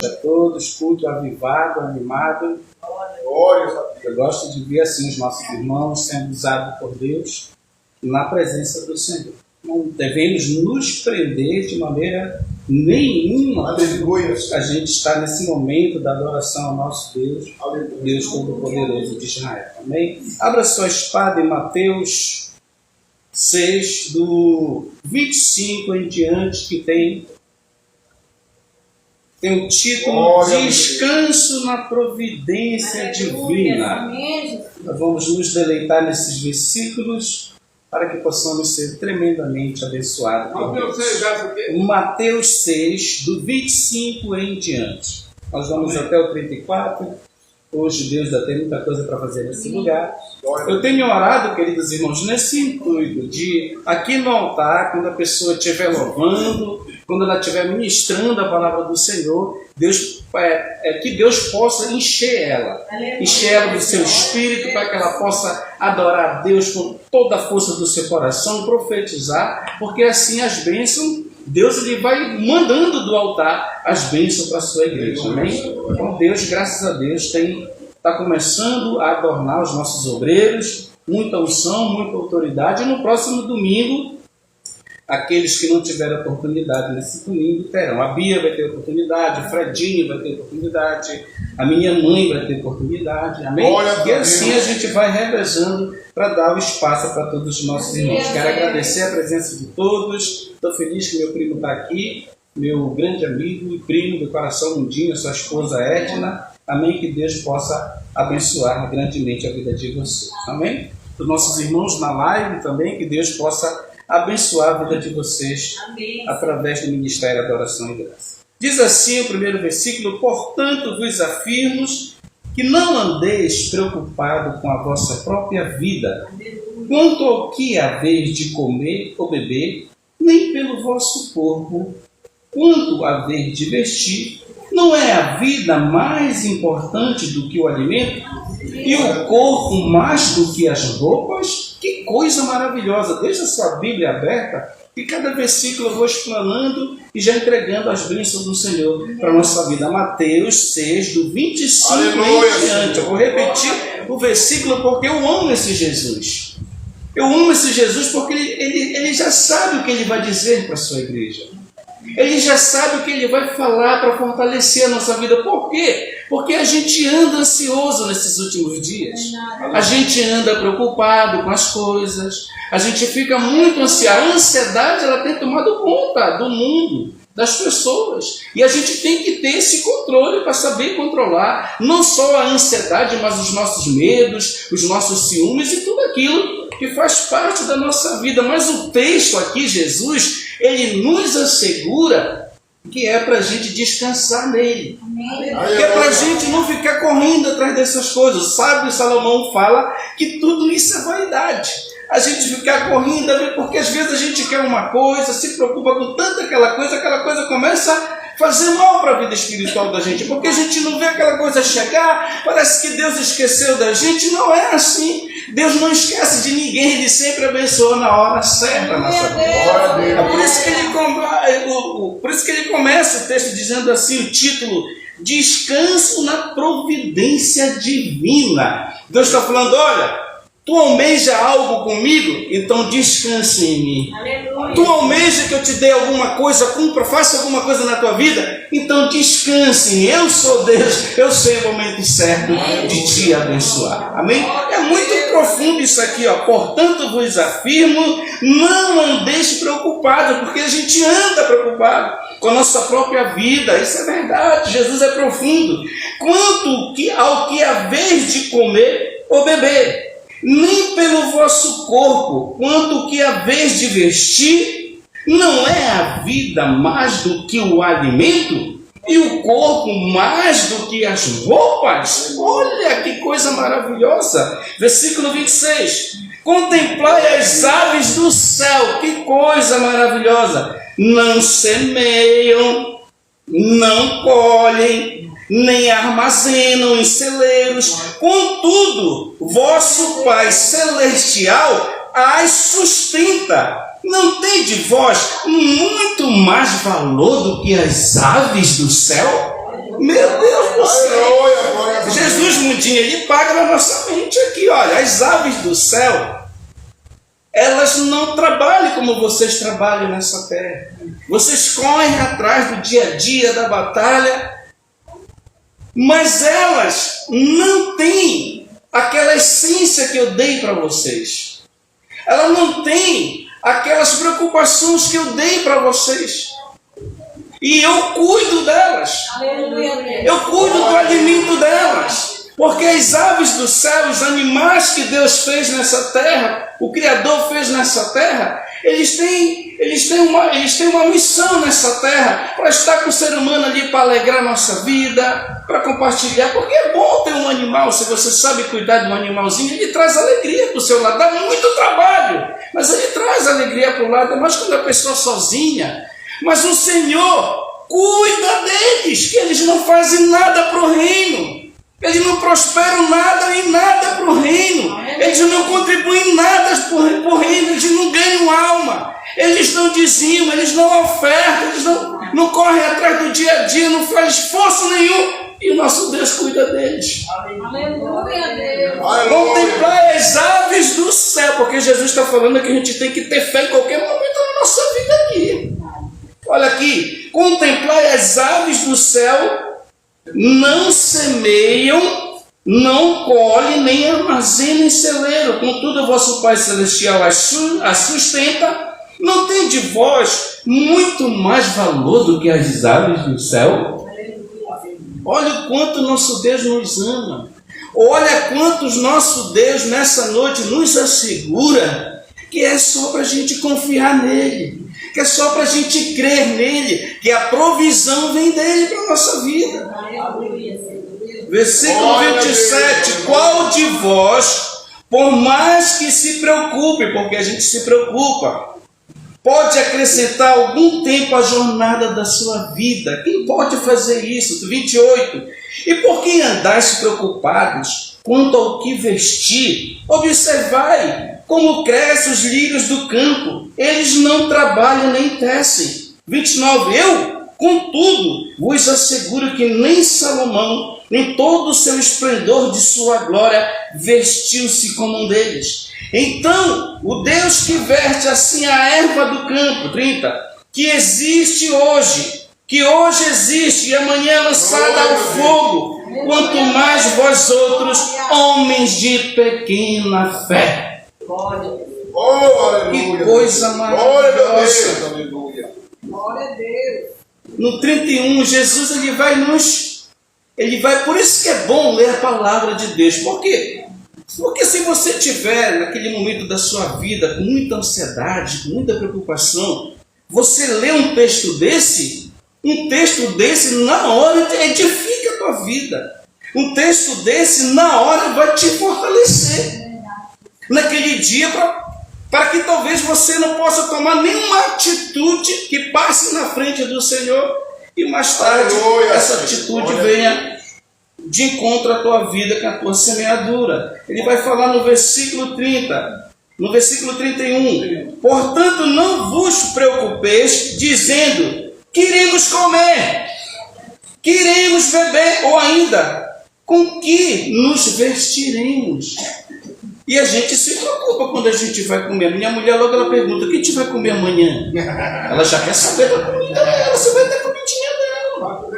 a todos, culto avivado, animado. Eu gosto de ver assim os nossos irmãos sendo usados por Deus na presença do Senhor. Não devemos nos prender de maneira nenhuma. A gente está nesse momento da adoração ao nosso Deus, Deus Todo-Poderoso de Israel. Amém? Abra sua espada em Mateus 6, do 25 em diante, que tem o título Descanso na Providência Divina. Nós vamos nos deleitar nesses versículos para que possamos ser tremendamente abençoados por Deus. Mateus 6, do 25 em diante. Nós vamos até o 34. Hoje Deus ainda tem muita coisa para fazer nesse lugar. Eu tenho orado, queridos irmãos, nesse intuito de aqui no altar, quando a pessoa estiver louvando, quando ela estiver ministrando a palavra do Senhor, que Deus possa encher ela do seu espírito, para que ela possa adorar a Deus com toda a força do seu coração, profetizar, porque assim as bênçãos, Deus ele vai mandando do altar as bênçãos para a sua igreja, amém? Então Deus, graças a Deus, está começando a adornar os nossos obreiros, muita unção, muita autoridade, e no próximo domingo, aqueles que não tiveram oportunidade nesse domingo terão. A Bia vai ter oportunidade, o Fredinho vai ter oportunidade, a minha mãe vai ter oportunidade, amém? E assim a gente vai revezando para dar o espaço para todos os nossos irmãos. Quero agradecer a presença de todos. Estou feliz que meu primo está aqui, meu grande amigo e primo do coração Mundinho, sua esposa Edna. Amém? Que Deus possa abençoar grandemente a vida de vocês. Amém? Dos nossos irmãos na live também, que Deus possa abençoar a vida de vocês. Amém. Através do Ministério Adoração e Graça. Diz assim o primeiro versículo: portanto vos afirmo que não andeis preocupado com a vossa própria vida, quanto ao que haveis de comer ou beber, nem pelo vosso corpo, quanto haveis de vestir. Não é a vida mais importante do que o alimento? E o corpo mais do que as roupas? Que coisa maravilhosa! Deixa a sua Bíblia aberta e cada versículo eu vou explanando e já entregando as bênçãos do Senhor para a nossa vida. Mateus 6, do 25 em diante. Eu vou repetir o versículo porque eu amo esse Jesus. Eu amo esse Jesus porque ele já sabe o que ele vai dizer para a sua igreja. Ele já sabe o que ele vai falar para fortalecer a nossa vida. Por quê? Porque a gente anda ansioso nesses últimos dias. A gente anda preocupado com as coisas. A gente fica muito ansioso. A ansiedade ela tem tomado conta do mundo, das pessoas. E a gente tem que ter esse controle para saber controlar não só a ansiedade, mas os nossos medos, os nossos ciúmes e tudo aquilo que faz parte da nossa vida. Mas o texto aqui, Jesus, ele nos assegura que é para a gente descansar nele. Que é para a gente não ficar correndo atrás dessas coisas. O sábio Salomão fala que tudo isso é vaidade. A gente ficar correndo, porque às vezes a gente quer uma coisa, se preocupa com tanta aquela coisa começa a fazer mal para a vida espiritual da gente, porque a gente não vê aquela coisa chegar, parece que Deus esqueceu da gente. Não é assim. Deus não esquece de ninguém, Ele sempre abençoa na hora certa a nossa vida. É por isso que ele começa o texto dizendo assim, o título: Descanso na Providência Divina. Deus está falando, olha, tu almeja algo comigo? Então descanse em mim. Aleluia. Tu almeja que eu te dê alguma coisa, cumpra, faça alguma coisa na tua vida? Então descanse em mim. Eu sou Deus, eu sei o momento certo de te abençoar. Amém? É muito profundo isso aqui, ó. Portanto vos afirmo, não andeis preocupado, porque a gente anda preocupado com a nossa própria vida. Isso é verdade, Jesus é profundo. Quanto ao que haveis de comer ou beber, nem pelo vosso corpo, quanto o que haveis de vestir. Não é a vida mais do que o alimento, e o corpo mais do que as roupas? Olha que coisa maravilhosa. Versículo 26. Contemplai as aves do céu. Que coisa maravilhosa. Não semeiam, não colhem, nem armazenam em celeiros, contudo, vosso Pai Celestial as sustenta. Não tem de vós muito mais valor do que as aves do céu? um ele paga na nossa mente aqui, olha, as aves do céu, elas não trabalham como vocês trabalham nessa terra. Vocês correm atrás do dia a dia, da batalha, mas elas não têm aquela essência que eu dei para vocês. Ela não tem aquelas preocupações que eu dei para vocês. E eu cuido delas. Eu cuido do alimento delas. Porque as aves do céu, os animais que Deus fez nessa terra, o Criador fez nessa terra, eles têm uma missão nessa terra, para estar com o ser humano ali, para alegrar a nossa vida, para compartilhar. Porque é bom ter um animal, se você sabe cuidar de um animalzinho, ele traz alegria para o seu lado. Dá muito trabalho, mas ele traz alegria para o lado. Mas quando a pessoa sozinha, mas o Senhor cuida deles, que eles não fazem nada para o reino. Eles não prosperam nada em nada para o reino. Eles não contribuem nada para o reino. Eles não ganham alma. Eles não dizimam, eles não ofertam, eles não correm atrás do dia a dia, não fazem esforço nenhum. E o nosso Deus cuida deles. Contemplar as aves do céu, porque Jesus está falando que a gente tem que ter fé em qualquer momento da nossa vida aqui. Olha aqui, contemplar as aves do céu, não semeiam, não colhem, nem armazenam em celeiro, contudo o vosso Pai Celestial as sustenta. Não tem de vós muito mais valor do que as aves do céu? Olha o quanto nosso Deus nos ama. Olha quanto nosso Deus nessa noite nos assegura que é só para a gente confiar nele, que é só para a gente crer nele, que a provisão vem dele para a nossa vida. Versículo 27, qual de vós, por mais que se preocupe, porque a gente se preocupa, pode acrescentar algum tempo à jornada da sua vida? Quem pode fazer isso? 28, e por que andais preocupados quanto ao que vestir? Observai como crescem os lírios do campo, eles não trabalham nem tecem. 29, eu, contudo, vos asseguro que nem Salomão, nem todo o seu esplendor de sua glória, vestiu-se como um deles. Então, o Deus que veste assim a erva do campo, 30, que existe hoje, que hoje existe e amanhã é lançada ao fogo, quanto mais vós outros, homens de pequena fé. Que coisa maravilhosa. Glória a Deus. No 31, Jesus ele vai, por isso que é bom ler a palavra de Deus. Por quê? Porque se você tiver naquele momento da sua vida com muita ansiedade, com muita preocupação, você lê um texto desse na hora edifica a tua vida. Um texto desse na hora vai te fortalecer. Naquele dia, para que talvez você não possa tomar nenhuma atitude que passe na frente do Senhor e mais tarde essa atitude venha de encontro à tua vida com a tua semeadura. Ele vai falar no versículo 30, no versículo 31, portanto não vos preocupeis dizendo, queremos comer, queremos beber, ou ainda, com que nos vestiremos? E a gente se preocupa quando a gente vai comer. Minha mulher logo ela pergunta, o que a gente vai comer amanhã? Ela já quer saber da comida dela, você vai ter comidinha dela.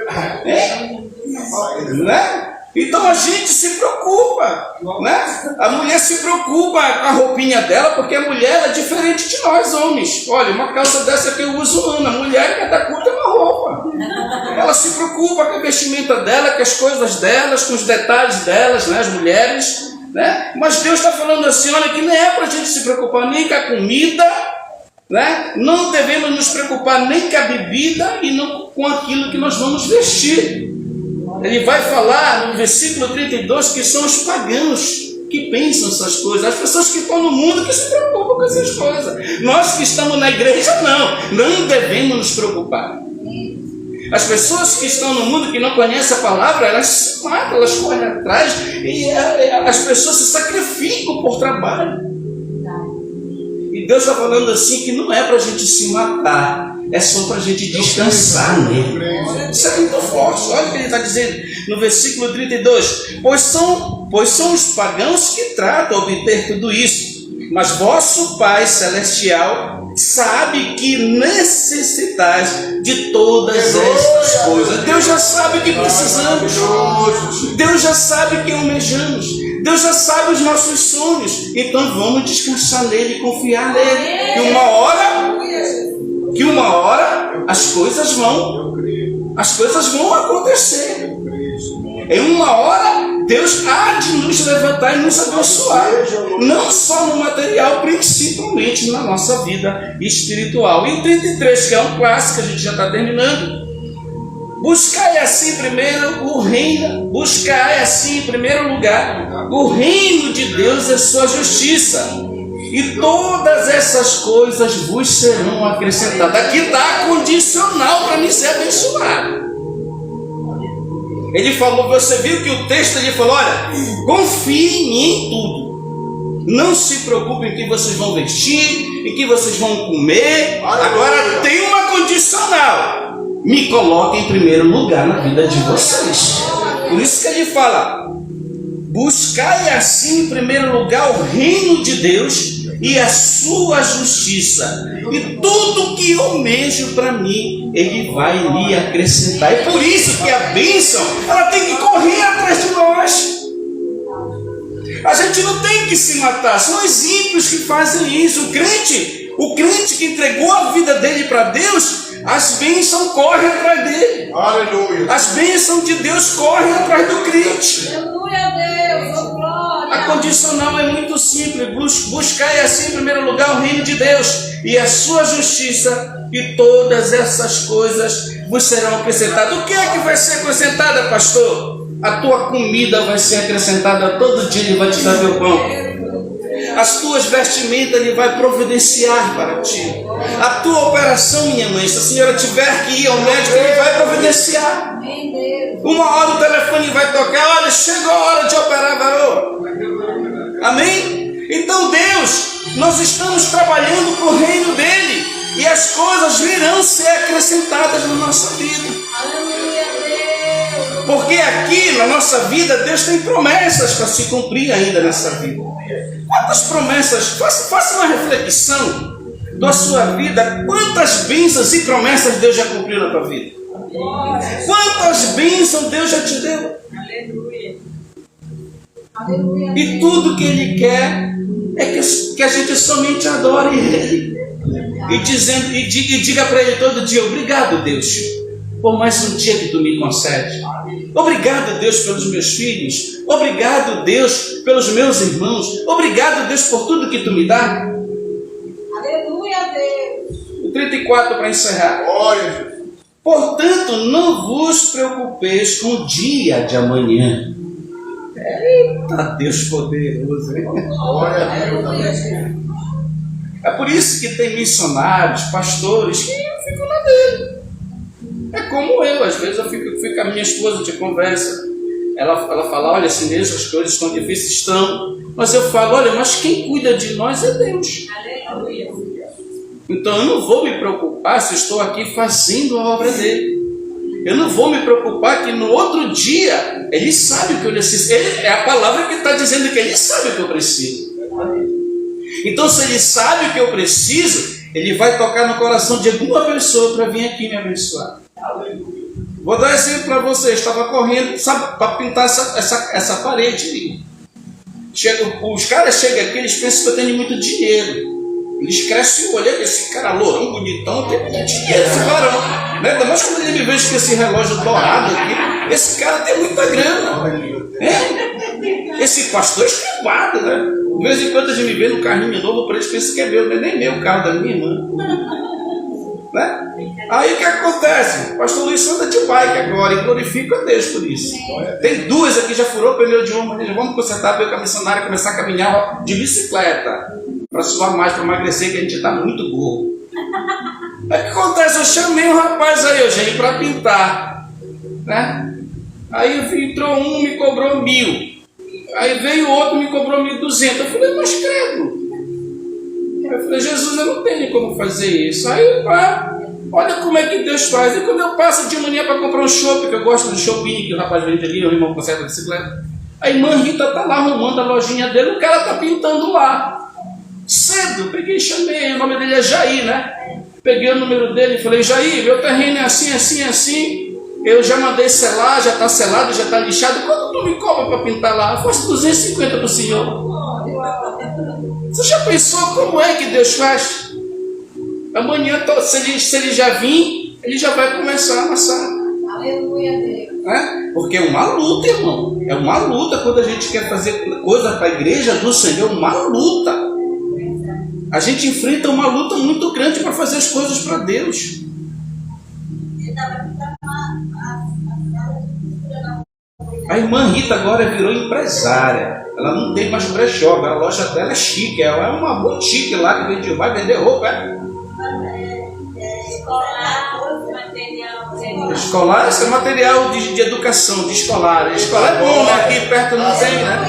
Né? Então a gente se preocupa. Né? A mulher se preocupa com a roupinha dela, porque a mulher é diferente de nós homens. Olha, uma calça dessa que eu uso ano, a mulher cada curta é uma roupa. Ela se preocupa com a vestimenta dela, com as coisas delas, com os detalhes delas, né? As mulheres. Né? Mas Deus está falando assim, olha, que não é para a gente se preocupar nem com a comida, né? Não devemos nos preocupar nem com a bebida e não com aquilo que nós vamos vestir. Ele vai falar no versículo 32 que são os pagãos que pensam essas coisas, as pessoas que estão no mundo que se preocupam com essas coisas. Nós que estamos na igreja, não devemos nos preocupar. As pessoas que estão no mundo que não conhecem a palavra, elas se matam, elas correm atrás e as pessoas se sacrificam por trabalho. E Deus está falando assim que não é para a gente se matar, é só para a gente descansar nele. Isso é muito forte. Olha o que ele está dizendo no versículo 32. Pois são os pagãos que tratam de obter tudo isso, mas vosso Pai Celestial sabe que necessitais de todas estas coisas. Deus já sabe o que precisamos. Deus já o que almejamos. Deus já sabe os nossos sonhos. Então vamos descansar nele e confiar nele. Que uma hora as coisas vão acontecer. Em uma hora Deus há de nos levantar e nos abençoar, não só no material, principalmente na nossa vida espiritual. E o 33, que é um clássico, a gente já está terminando. Buscai assim primeiro o reino, buscai assim em primeiro lugar o reino de Deus e a sua justiça, e todas essas coisas vos serão acrescentadas. Aqui está condicional para me ser abençoado. Ele falou, você viu que o texto ele falou, olha, confiem em tudo. Não se preocupem em que vocês vão vestir, em que vocês vão comer. Agora tem uma condicional. Me coloquem em primeiro lugar na vida de vocês. Por isso que ele fala, buscai assim em primeiro lugar o reino de Deus e a sua justiça, e tudo que eu almejo para mim, ele vai lhe acrescentar. É por isso que a bênção, ela tem que correr atrás de nós. A gente não tem que se matar, são os ímpios que fazem isso. O crente que entregou a vida dele para Deus, as bênçãos correm atrás dele. Aleluia. As bênçãos de Deus correm atrás do crente. Aleluia a Deus, oh glória. A condicional é muito simples. Buscai assim em primeiro lugar o reino de Deus e a sua justiça, e todas essas coisas vos serão acrescentadas. O que é que vai ser acrescentada, pastor? A tua comida vai ser acrescentada, todo dia ele vai te dar teu pão. As tuas vestimentas ele vai providenciar para ti. A tua operação, minha mãe, se a senhora tiver que ir ao médico, ele vai providenciar. Uma hora o telefone vai tocar, olha, chegou a hora de operar, garoto. Amém? Então Deus, nós estamos trabalhando para o reino dele, e as coisas virão ser acrescentadas na nossa vida. Porque aqui na nossa vida Deus tem promessas para se cumprir ainda nessa vida. Quantas promessas? Faça uma reflexão da sua vida. Quantas bênçãos e promessas Deus já cumpriu na tua vida? Quantas bênçãos Deus já te deu? E tudo que Ele quer é que a gente somente adore Ele. E diga para Ele todo dia, obrigado Deus, por mais um dia que Tu me concede. Obrigado Deus pelos meus filhos. Obrigado Deus pelos meus irmãos. Obrigado Deus por tudo que Tu me dá. Aleluia a Deus. O 34 para encerrar. Portanto, não vos preocupeis com o dia de amanhã. Eita Deus poderoso, hein? É por isso que tem missionários, pastores que ficam na dele. É como eu, às vezes eu fico com a minha esposa de conversa. Ela fala, olha, assim mesmo as coisas estão difíceis, estão. Mas eu falo, olha, mas quem cuida de nós é Deus. Aleluia. Então eu não vou me preocupar se estou aqui fazendo a obra dele. Eu não vou me preocupar que no outro dia ele sabe o que eu necessito. É a palavra que está dizendo que ele sabe o que eu preciso. Então se ele sabe o que eu preciso, ele vai tocar no coração de alguma pessoa para vir aqui me abençoar. Vou dar um exemplo para você. Estava correndo, sabe, para pintar essa parede ali. Os caras chegam aqui, eles pensam que eu tenho muito dinheiro. Eles crescem olhando esse cara lourão, bonitão, tem muito dinheiro esse varão. Né? Ainda mais quando ele me vejo com esse relógio dourado aqui. Esse cara tem muita grana. Esse pastor é esquivado, né? De vez em quando a gente me vê no carrinho novo, para eles pensam que é meu, não é nem meu o carro da minha irmã. Né? Aí o que acontece? O pastor Luiz anda de bike agora e glorifica a Deus por isso. Tem duas aqui, já furou o pneu de uma, vamos consertar para o missionário começar a caminhar de bicicleta para suar mais, para emagrecer, que a gente está muito gordo. Aí o que acontece? Eu chamei um rapaz aí, Eugênio, para pintar, né? Aí entrou um, me cobrou 1.000. Aí veio outro, me cobrou 1.200. Eu falei, mas credo. Eu falei, Jesus, eu não tenho como fazer isso. Aí Olha como é que Deus faz. E quando eu passo de manhã para comprar um shopping, que eu gosto do shopping, que o rapaz vende ali, o irmão conserta a bicicleta, a irmã Rita está lá arrumando a lojinha dele, o cara está pintando lá. Cedo, peguei e chamei, o nome dele é Jair, né? Peguei o número dele e falei, Jair, meu terreno é assim, assim, assim. Eu já mandei selar, já está selado, já está lixado. Quando tu me cobra para pintar lá? Fosse 250 para o senhor. Você já pensou como é que Deus faz? Amanhã, se ele já vir, ele já vai começar a amassar. Aleluia, Deus. Porque é uma luta, irmão. É uma luta quando a gente quer fazer coisa para a igreja do Senhor. Uma luta. A gente enfrenta uma luta muito grande para fazer as coisas para Deus. A irmã Rita agora virou empresária. Ela não tem mais brechó, a loja dela é chique. Ela é uma boutique lá que vende, vai vender roupa. Escolar, esse é material de educação, de escolar. Escolar é bom, né? Aqui perto não tem, né?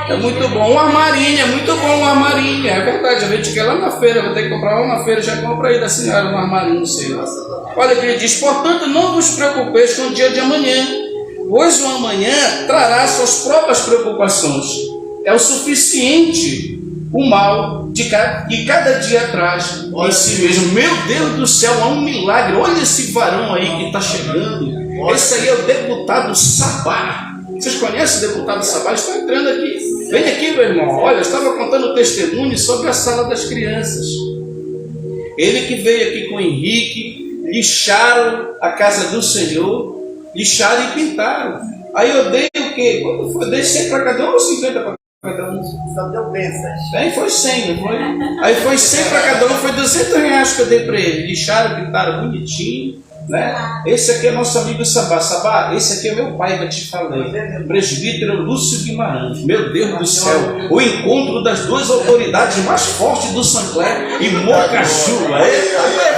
É muito bom. Um armarinho, é muito bom um armarinho. É verdade, a gente quer lá na feira, vai ter que comprar lá na feira, já compra aí da senhora um armarinho seu. Olha que ele diz, portanto, não vos preocupeis com o dia de amanhã, pois o amanhã trará suas próprias preocupações. É o suficiente o mal que cada dia traz em si mesmo. Meu Deus do céu, há um milagre. Olha esse varão aí que está chegando. Esse aí é o deputado Sabá. Vocês conhecem o deputado Sabá? Ele está entrando aqui. Vem aqui, meu irmão. Olha, eu estava contando testemunho sobre a sala das crianças. Ele que veio aqui com o Henrique, lixaram a casa do Senhor, lixaram e pintaram. Aí eu dei o quê? Quando foi? Dei 100 para cada um ou 50 para cada um? Só deu bênçãos. Aí foi 100, não foi? Aí foi 100 para cada um, foi 200 reais que eu dei para ele. Lixaram, pintaram bonitinho, né? Esse aqui é nosso amigo Sabá. Sabá, esse aqui é meu pai que eu te falei. Presbítero Lúcio Guimarães. Meu Deus do céu. O encontro das duas autoridades mais fortes do Sancler e Mocaju. Aí,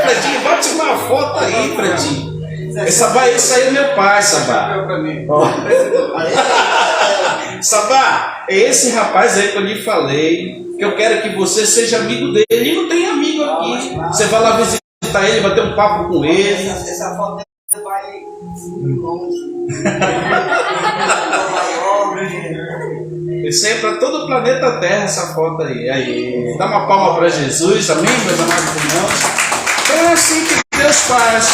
Fredinho, vai tirar uma foto aí, Fredinho. Sabá, esse aí é meu pai, Sabá. Sabá, é esse rapaz aí que eu lhe falei, que eu quero que você seja amigo dele. Ele não tem amigo aqui. Você vai lá visitar ele, bater um papo com ele. Essa foto vai longe. Isso aí é para todo o planeta Terra, essa foto aí. Aí. Dá uma palma para Jesus, amém, meus amados irmãos? Então é assim que Deus faz.